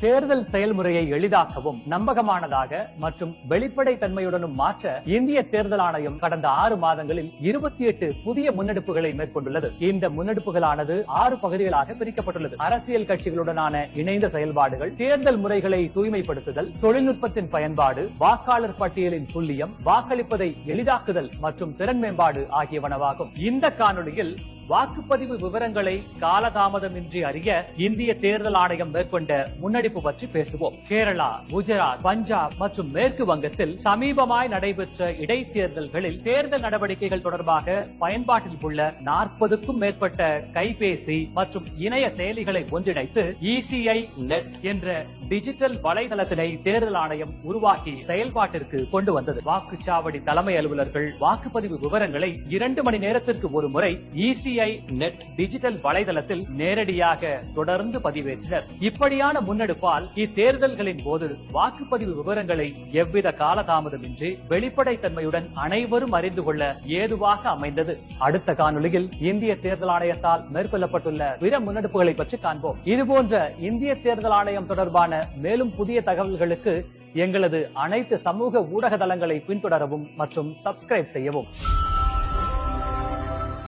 தேர்தல் செயல்முறையை எளிதாக்கவும் நம்பகமானதாக மற்றும் வெளிப்படை தன்மையுடனும் மாற்ற இந்திய தேர்தல் ஆணையம் கடந்த 6 மாதங்களில் 28 புதிய முன்னெடுப்புகளை மேற்கொண்டுள்ளது. இந்த முன்னெடுப்புகளானது 6 பகுதிகளாக பிரிக்கப்பட்டுள்ளது. அரசியல் கட்சிகளுடனான இணைந்த செயல்பாடுகள், தேர்தல் முறைகளை தூய்மைப்படுத்துதல், தொழில்நுட்பத்தின் பயன்பாடு, வாக்காளர் பட்டியலின் துல்லியம், வாக்களிப்பதை எளிதாக்குதல் மற்றும் திறன் மேம்பாடு ஆகியவனவாகும். இந்த காணொளியில் வாக்குப்பதிவு விவரங்களை காலதாமதமின்றி அறிய இந்திய தேர்தல் ஆணையம் மேற்கொண்ட முன்னெடுப்பு பற்றி பேசுவோம். கேரளா, குஜராத், பஞ்சாப் மற்றும் மேற்கு வங்கத்தில் சமீபமாய் நடைபெற்ற இடைத்தேர்தல்களில் தேர்தல் நடவடிக்கைகள் தொடர்பாக பயன்பாட்டில் உள்ள 40க்கும் மேற்பட்ட கைபேசி மற்றும் இணைய செயலிகளை ஒன்றிணைத்து ECI நெட் என்ற டிஜிட்டல் வலைதளத்தினை தேர்தல் ஆணையம் உருவாக்கி செயல்பாட்டிற்கு கொண்டு வந்தது. வாக்குச்சாவடி தலைமை அலுவலர்கள் வாக்குப்பதிவு விவரங்களை 2 மணி நேரத்திற்கு ஒரு முறை ECI நெட் டிஜிட்டல் வலைதளத்தில் நேரடியாக தொடர்ந்து பதிவேற்றினர். இப்படியான முன்னெடுப்பால் இத்தேர்தல்களின் போது வாக்குப்பதிவு விவரங்களை எவ்வித காலதாமதமின்றி வெளிப்படைத்தன்மையுடன் அனைவரும் அறிந்து கொள்ள ஏதுவாக அமைந்தது. அடுத்த காணொளியில் இந்திய தேர்தல் ஆணையத்தால் மேற்கொள்ளப்பட்டுள்ள பிற முன்னெடுப்புகளை பற்றி காண்போம். இதுபோன்ற இந்திய தேர்தல் ஆணையம் தொடர்பான மேலும் புதிய தகவல்களுக்கு எங்களது அனைத்து சமூக ஊடக தளங்களை பின்தொடரவும் மற்றும் சப்ஸ்கிரைப் செய்யவும்.